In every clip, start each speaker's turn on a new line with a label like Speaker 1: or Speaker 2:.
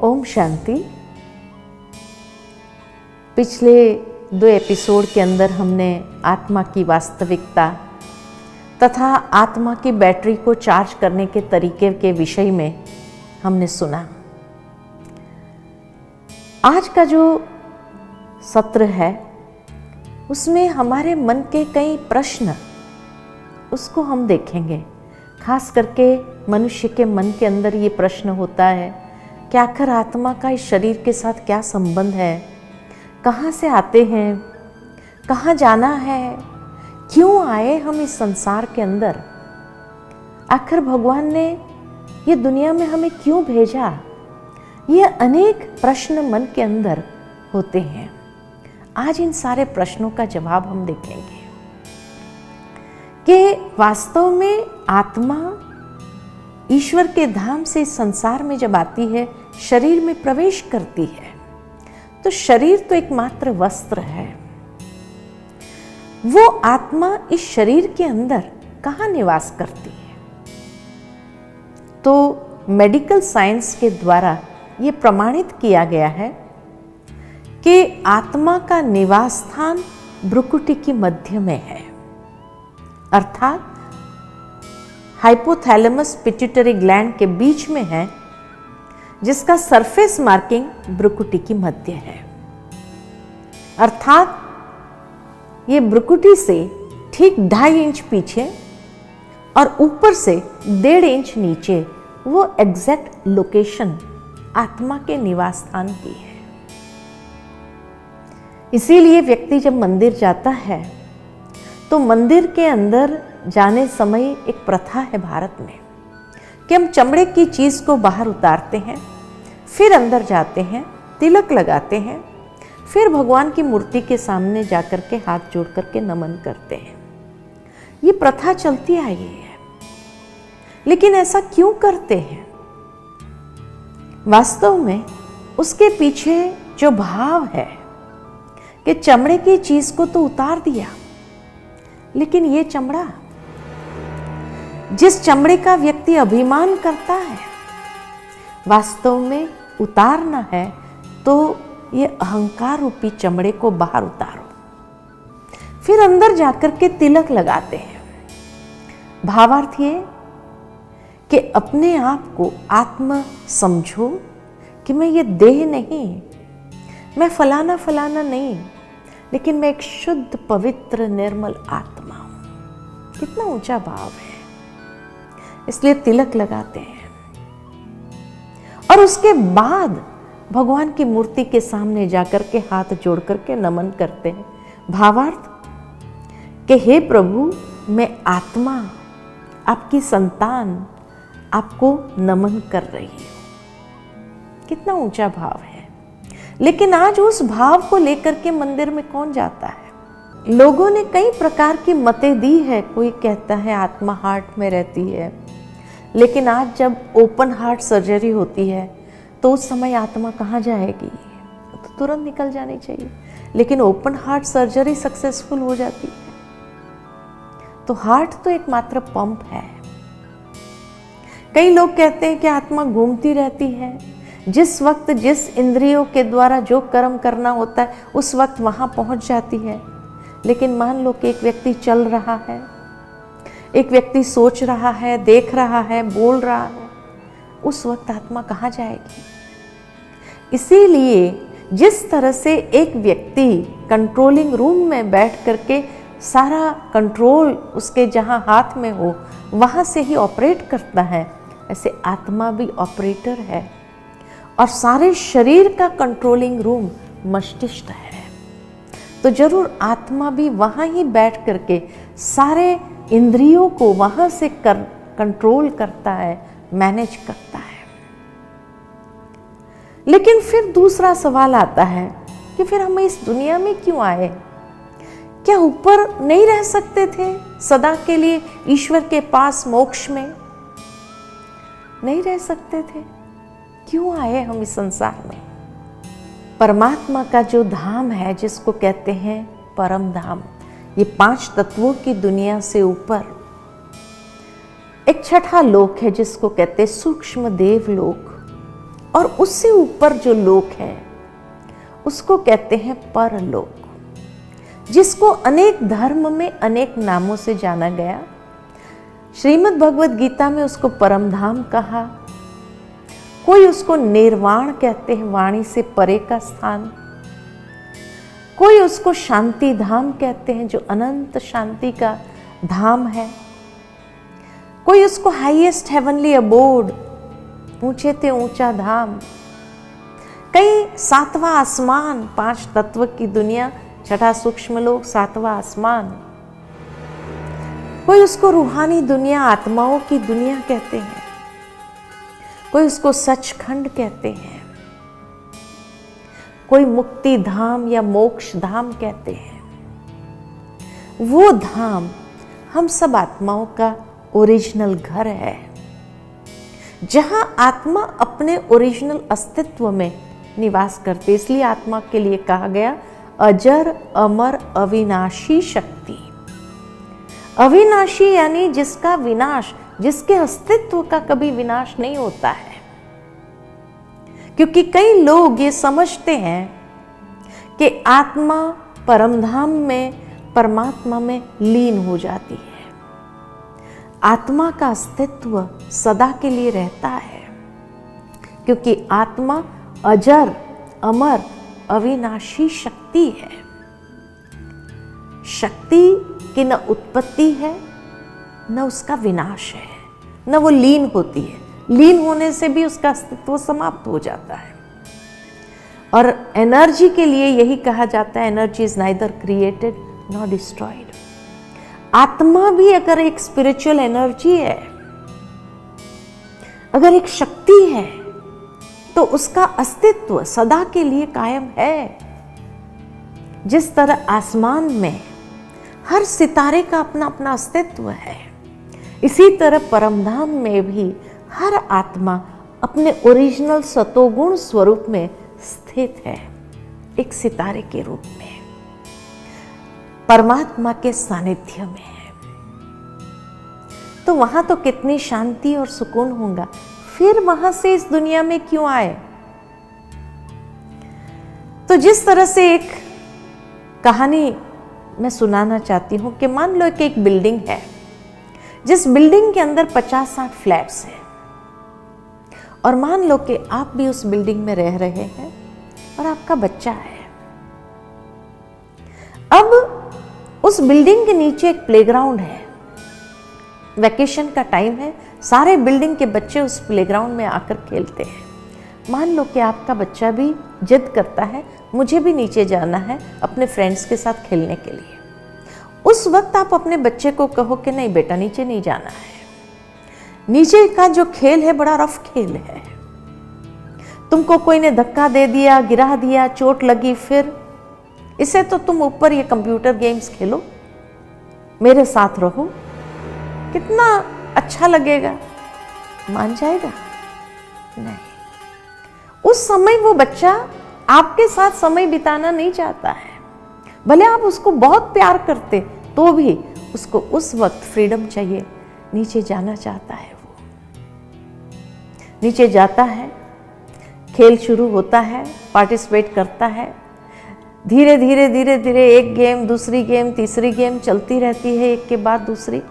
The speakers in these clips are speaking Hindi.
Speaker 1: ओम शांति। पिछले 2 एपिसोड के अंदर हमने आत्मा की वास्तविकता तथा आत्मा की बैटरी को चार्ज करने के तरीके के विषय में हमने सुना। आज का जो सत्र है उसमें हमारे मन के कई प्रश्न उसको हम देखेंगे। खास करके मनुष्य के मन के अंदर ये प्रश्न होता है कि आखिर आत्मा का इस शरीर के साथ क्या संबंध है, कहाँ से आते हैं, कहाँ जाना है, क्यों आए हम इस संसार के अंदर, आखिर भगवान ने ये दुनिया में हमें क्यों भेजा। ये अनेक प्रश्न मन के अंदर होते हैं। आज इन सारे प्रश्नों का जवाब हम देखेंगे कि वास्तव में आत्मा ईश्वर के धाम से इस संसार में जब आती है, शरीर में प्रवेश करती है, तो शरीर तो एकमात्र वस्त्र है। वो आत्मा इस शरीर के अंदर कहाँ निवास करती है? तो मेडिकल साइंस के द्वारा ये प्रमाणित किया गया है कि आत्मा का निवास स्थान भ्रुकुटी की मध्य में है, अर्थात हाइपोथैलेमस पिट्यूटरी ग्लैंड के बीच में है, जिसका सरफेस मार्किंग भ्रुकुटी की मध्य है। अर्थात ये भ्रुकुटी से ठीक 2.5 इंच पीछे और ऊपर से 1.5 इंच नीचे वो एग्जैक्ट लोकेशन आत्मा के निवास स्थान की है। इसीलिए व्यक्ति जब मंदिर जाता है तो मंदिर के अंदर जाने समय एक प्रथा है भारत में कि हम चमड़े की चीज को बाहर उतारते हैं, फिर अंदर जाते हैं, तिलक लगाते हैं, फिर भगवान की मूर्ति के सामने जाकर के हाथ जोड़ करके नमन करते हैं। ये प्रथा चलती आई है। लेकिन ऐसा क्यों करते हैं? वास्तव में उसके पीछे जो भाव है कि चमड़े की चीज को तो उतार दिया, लेकिन ये चमड़ा, जिस चमड़े का व्यक्ति अभिमान करता है, वास्तव में उतारना है तो ये अहंकार रूपी चमड़े को बाहर उतारो, फिर अंदर जाकर के तिलक लगाते हैं। भावार्थ ये कि अपने आप को आत्मा समझो कि मैं ये देह नहीं, मैं फलाना फलाना नहीं, लेकिन मैं एक शुद्ध पवित्र निर्मल आत्मा हूं। कितना ऊंचा भाव है। इसलिए तिलक लगाते हैं और उसके बाद भगवान की मूर्ति के सामने जाकर के हाथ जोड़ करके नमन करते हैं। भावार्थ कि हे प्रभु, मैं आत्मा, आपकी संतान, आपको नमन कर रही हूं। कितना ऊंचा भाव है। लेकिन आज उस भाव को लेकर के मंदिर में कौन जाता है? लोगों ने कई प्रकार की मतें दी है। कोई कहता है आत्मा हार्ट में रहती है, लेकिन आज जब ओपन हार्ट सर्जरी होती है तो उस समय आत्मा कहाँ जाएगी? तो तुरंत निकल जानी चाहिए। लेकिन ओपन हार्ट सर्जरी सक्सेसफुल हो जाती है, तो हार्ट तो एकमात्र पंप है। कई लोग कहते हैं कि आत्मा घूमती रहती है, जिस वक्त जिस इंद्रियों के द्वारा जो कर्म करना होता है उस वक्त वहां पहुंच जाती है। लेकिन मान लो कि एक व्यक्ति चल रहा है, एक व्यक्ति सोच रहा है, देख रहा है, बोल रहा है, उस वक्त आत्मा कहाँ जाएगी? इसीलिए जिस तरह से एक व्यक्ति कंट्रोलिंग रूम में बैठ करके सारा कंट्रोल उसके जहाँ हाथ में हो वहाँ से ही ऑपरेट करता है, ऐसे आत्मा भी ऑपरेटर है और सारे शरीर का कंट्रोलिंग रूम मस्तिष्क है। तो जरूर आत्मा भी वहाँ ही बैठ करके सारे इंद्रियों को वहां से कंट्रोल करता है, मैनेज करता है। लेकिन फिर दूसरा सवाल आता है कि फिर हम इस दुनिया में क्यों आए? क्या ऊपर नहीं रह सकते थे सदा के लिए ईश्वर के पास मोक्ष में? नहीं रह सकते थे? क्यों आए हम इस संसार में? परमात्मा का जो धाम है, जिसको कहते हैं परम धाम, ये 5 तत्वों की दुनिया से ऊपर एक छठा लोक है जिसको कहते हैं सूक्ष्म देव लोक। और उससे ऊपर जो लोक है उसको कहते हैं परलोक, जिसको अनेक धर्म में अनेक नामों से जाना गया। श्रीमद् भगवद गीता में उसको परम धाम कहा, कोई उसको निर्वाण कहते हैं, वाणी से परे का स्थान, कोई उसको शांति धाम कहते हैं जो अनंत शांति का धाम है, कोई उसको हाईएस्ट हेवनली अबोर्ड, ऊंचे ते ऊंचा धाम, कई सातवां आसमान, 5 तत्व की दुनिया, छठा सूक्ष्म लोक, 7वां आसमान, कोई उसको रूहानी दुनिया, आत्माओं की दुनिया कहते हैं, कोई उसको सचखंड कहते हैं, कोई मुक्ति धाम या मोक्ष धाम कहते हैं। वो धाम हम सब आत्माओं का ओरिजिनल घर है, जहां आत्मा अपने ओरिजिनल अस्तित्व में निवास करते। इसलिए आत्मा के लिए कहा गया अजर अमर अविनाशी शक्ति। अविनाशी यानी जिसका विनाश, जिसके अस्तित्व का कभी विनाश नहीं होता है। क्योंकि कई लोग ये समझते हैं कि आत्मा परमधाम में, परमात्मा में लीन हो जाती है। आत्मा का अस्तित्व सदा के लिए रहता है, क्योंकि आत्मा अजर अमर अविनाशी शक्ति है। शक्ति की न उत्पत्ति है न उसका विनाश है, न वो लीन होती है। लीन होने से भी उसका अस्तित्व समाप्त हो जाता है। और एनर्जी के लिए यही कहा जाता है, energy is neither created nor destroyed. आत्मा भी अगर एक स्पिरिचुअल एनर्जी है, अगर एक शक्ति है, तो उसका अस्तित्व सदा के लिए कायम है। जिस तरह आसमान में हर सितारे का अपना अपना अस्तित्व है, इसी तरह परमधाम में भी हर आत्मा अपने ओरिजिनल सतोगुण स्वरूप में स्थित है, एक सितारे के रूप में, परमात्मा के सानिध्य में है। तो वहां तो कितनी शांति और सुकून होगा। फिर वहां से इस दुनिया में क्यों आए? तो जिस तरह से एक कहानी मैं सुनाना चाहती हूं कि मान लो कि एक बिल्डिंग है, जिस बिल्डिंग के अंदर 50-60 फ्लैट्स हैं, और मान लो कि आप भी उस बिल्डिंग में रह रहे हैं और आपका बच्चा है। अब उस बिल्डिंग के नीचे एक प्लेग्राउंड है, वैकेशन का टाइम है, सारे बिल्डिंग के बच्चे उस प्लेग्राउंड में आकर खेलते हैं। मान लो कि आपका बच्चा भी जिद करता है, मुझे भी नीचे जाना है अपने फ्रेंड्स के साथ खेलने के लिए। उस वक्त आप अपने बच्चे को कहो कि नहीं बेटा, नीचे नहीं जाना है, नीचे का जो खेल है बड़ा रफ खेल है, तुमको कोई ने धक्का दे दिया, गिरा दिया, चोट लगी, फिर इसे तो तुम ऊपर ये कंप्यूटर गेम्स खेलो, मेरे साथ रहो, कितना अच्छा लगेगा। मान जाएगा? नहीं। उस समय वो बच्चा आपके साथ समय बिताना नहीं चाहता है। भले आप उसको बहुत प्यार करते तो भी उसको उस वक्त फ्रीडम चाहिए, नीचे जाना चाहता है। वो नीचे जाता है, खेल शुरू होता है, पार्टिसिपेट करता है, धीरे धीरे धीरे धीरे एक गेम, दूसरी गेम, तीसरी गेम चलती रहती है, एक के बाद दूसरी।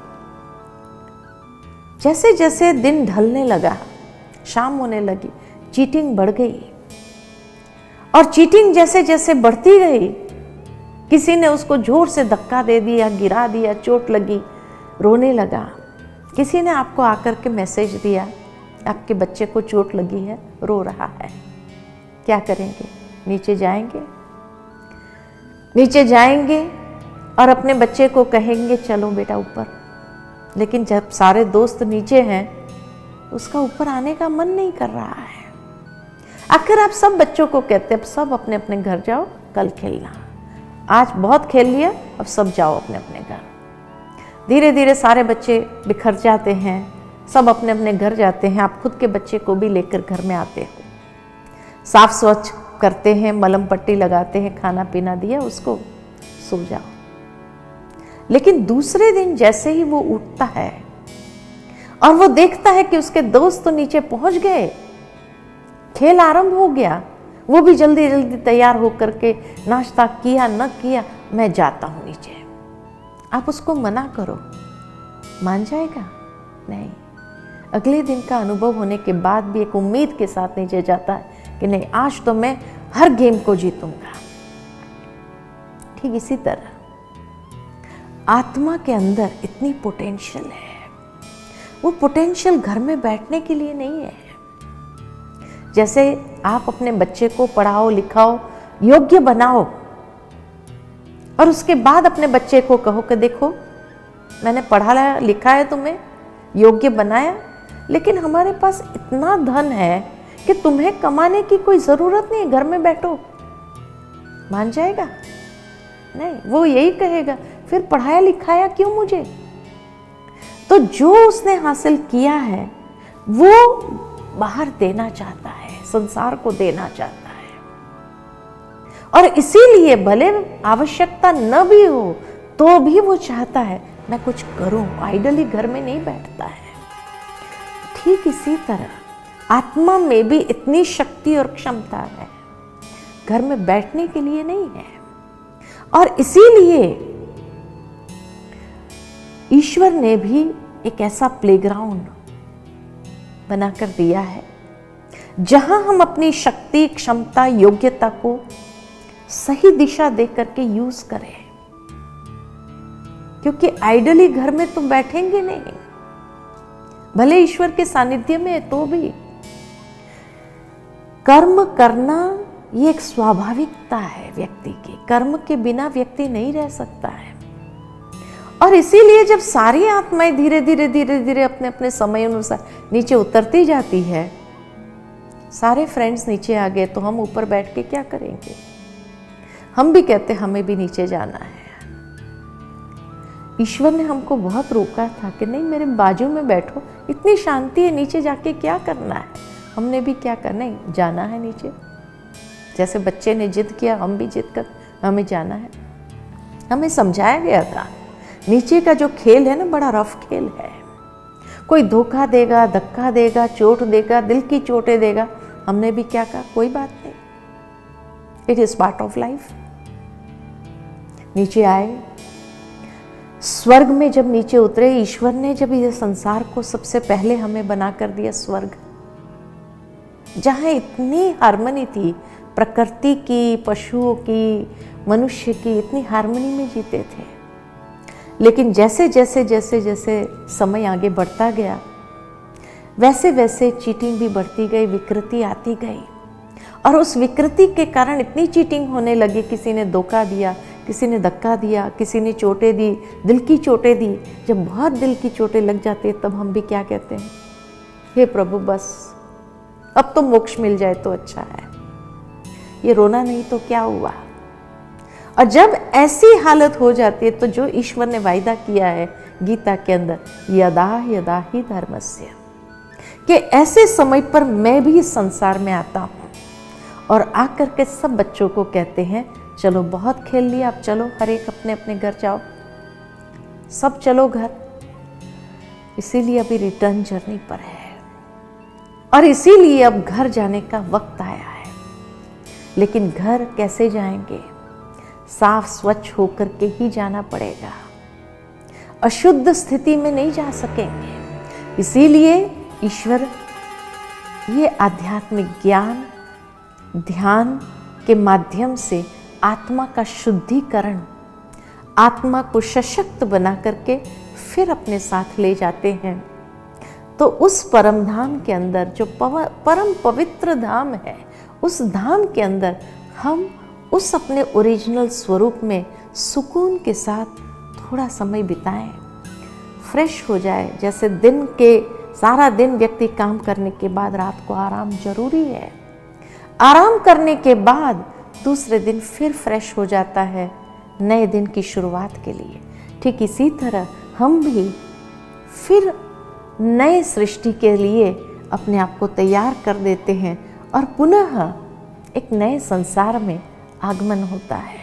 Speaker 1: जैसे जैसे दिन ढलने लगा, शाम होने लगी, चीटिंग बढ़ गई, और चीटिंग जैसे जैसे बढ़ती गई, किसी ने उसको जोर से धक्का दे दिया, गिरा दिया, चोट लगी, रोने लगा। किसी ने आपको आकर के मैसेज दिया, आपके बच्चे को चोट लगी है, रो रहा है, क्या करेंगे? नीचे जाएंगे? नीचे जाएंगे और अपने बच्चे को कहेंगे चलो बेटा ऊपर। लेकिन जब सारे दोस्त नीचे हैं, उसका ऊपर आने का मन नहीं कर रहा है। आखिर आप सब बच्चों को कहते, अब सब अपने अपने घर जाओ, कल खेलना, आज बहुत खेल लिया, अब सब जाओ अपने अपने घर। धीरे धीरे सारे बच्चे बिखर जाते हैं, सब अपने अपने घर जाते हैं। आप खुद के बच्चे को भी लेकर घर में आते हो, साफ स्वच्छ करते हैं, मलहम पट्टी लगाते हैं, खाना पीना दिया उसको, सो जाओ। लेकिन दूसरे दिन जैसे ही वो उठता है और वो देखता है कि उसके दोस्त तो नीचे पहुंच गए, खेल आरंभ हो गया, वो भी जल्दी जल्दी तैयार होकर के नाश्ता किया न किया, मैं जाता हूं नीचे। आप उसको मना करो, मान जाएगा? नहीं। अगले दिन का अनुभव होने के बाद भी एक उम्मीद के साथ नीचे जाता है कि नहीं, आज तो मैं हर गेम को जीतूंगा। ठीक इसी तरह आत्मा के अंदर इतनी पोटेंशियल है, वो पोटेंशियल घर में बैठने के लिए नहीं है। जैसे आप अपने बच्चे को पढ़ाओ लिखाओ, योग्य बनाओ, और उसके बाद अपने बच्चे को कहो कि देखो मैंने पढ़ा लिखा है, तुम्हें योग्य बनाया, लेकिन हमारे पास इतना धन है कि तुम्हें कमाने की कोई जरूरत नहीं, घर में बैठो। मान जाएगा? नहीं, वो यही कहेगा फिर पढ़ाया लिखाया क्यों मुझे। तो जो उसने हासिल किया है वो बाहर देना चाहता है, संसार को देना चाहता है, और इसीलिए भले आवश्यकता न भी हो तो भी वो चाहता है मैं कुछ करूं, आइडली घर में नहीं बैठता है। ठीक इसी तरह आत्मा में भी इतनी शक्ति और क्षमता है, घर में बैठने के लिए नहीं है। और इसीलिए ईश्वर ने भी एक ऐसा प्लेग्राउंड बनाकर दिया है जहां हम अपनी शक्ति, क्षमता, योग्यता को सही दिशा देकर के यूज करें, क्योंकि आइडली घर में तो बैठेंगे नहीं, भले ईश्वर के सानिध्य में है तो भी। कर्म करना ये एक स्वाभाविकता है व्यक्ति की, कर्म के बिना व्यक्ति नहीं रह सकता है। और इसीलिए जब सारी आत्माएं धीरे धीरे धीरे धीरे अपने अपने समय अनुसार नीचे उतरती जाती है, सारे फ्रेंड्स नीचे आ गए तो हम ऊपर बैठ के क्या करेंगे? हम भी कहते हमें भी नीचे जाना है। ईश्वर ने हमको बहुत रोका था कि नहीं मेरे बाजू में बैठो, इतनी शांति है, नीचे जाके क्या करना है। हमने भी क्या करना है, जाना है नीचे। जैसे बच्चे ने जिद किया, हम भी जिद कर हमें जाना है। हमें समझाया गया था नीचे का जो खेल है ना, बड़ा रफ खेल है, कोई धोखा देगा, धक्का देगा, चोट देगा, दिल की चोटें देगा। हमने भी क्या कहा, कोई बात नहीं, it is part of life. नीचे आए, स्वर्ग में जब नीचे उतरे, ईश्वर ने जब ये संसार को सबसे पहले हमें बनाकर दिया स्वर्ग, जहां इतनी हार्मनी थी, प्रकृति की, पशुओं की, मनुष्य की, इतनी हार्मनी में जीते थे। लेकिन जैसे जैसे जैसे जैसे समय आगे बढ़ता गया, वैसे वैसे चीटिंग भी बढ़ती गई, विकृति आती गई, और उस विकृति के कारण इतनी चीटिंग होने लगी। किसी ने धोखा दिया, किसी ने धक्का दिया, किसी ने चोटें दी, दिल की चोटें दी। जब बहुत दिल की चोटें लग जाती है तब हम भी क्या कहते हैं, हे प्रभु बस अब तो मोक्ष मिल जाए तो अच्छा है, ये रोना नहीं तो क्या हुआ। और जब ऐसी हालत हो जाती है तो जो ईश्वर ने वायदा किया है गीता के अंदर, यदा यदा ही धर्मस्य, कि ऐसे समय पर मैं भी इस संसार में आता हूं और आकर के सब बच्चों को कहते हैं चलो बहुत खेल लिया, अब चलो हर एक अपने अपने घर जाओ, सब चलो घर। इसीलिए अभी रिटर्न जर्नी पर है, और इसीलिए अब घर जाने का वक्त आया है। लेकिन घर कैसे जाएंगे? साफ स्वच्छ होकर के ही जाना पड़ेगा, अशुद्ध स्थिति में नहीं जा सकेंगे। इसीलिए ईश्वर ये आध्यात्मिक ज्ञान, ध्यान के माध्यम से आत्मा का शुद्धिकरण, आत्मा को सशक्त बना करके फिर अपने साथ ले जाते हैं। तो उस परम धाम के अंदर, जो परम पवित्र धाम है, उस धाम के अंदर हम उस अपने ओरिजिनल स्वरूप में सुकून के साथ थोड़ा समय बिताएं, फ्रेश हो जाए। जैसे दिन के सारा दिन व्यक्ति काम करने के बाद रात को आराम जरूरी है, आराम करने के बाद दूसरे दिन फिर फ्रेश हो जाता है नए दिन की शुरुआत के लिए। ठीक इसी तरह हम भी फिर नए सृष्टि के लिए अपने आप को तैयार कर देते हैं और पुनः एक नए संसार में आगमन होता है।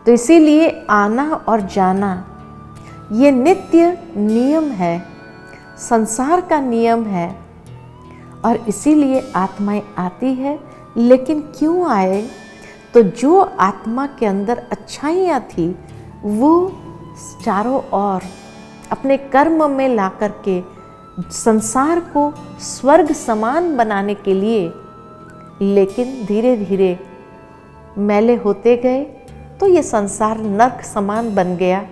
Speaker 1: तो इसीलिए आना और जाना ये नित्य नियम है, संसार का नियम है। और इसीलिए आत्माएं आती है। लेकिन क्यों आए? तो जो आत्मा के अंदर अच्छाइयाँ थी वो चारों ओर अपने कर्म में ला करके संसार को स्वर्ग समान बनाने के लिए, लेकिन धीरे धीरे मैले होते गए तो ये संसार नर्क समान बन गया।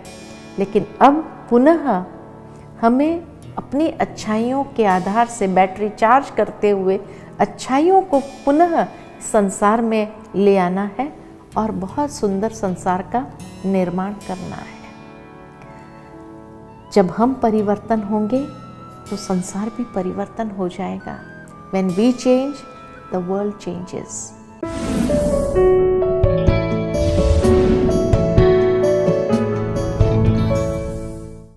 Speaker 1: लेकिन अब पुनः हमें अपनी अच्छाइयों के आधार से बैटरी चार्ज करते हुए अच्छाइयों को पुनः संसार में ले आना है और बहुत सुंदर संसार का निर्माण करना है। जब हम परिवर्तन होंगे तो संसार भी परिवर्तन हो जाएगा। When we change, the world changes.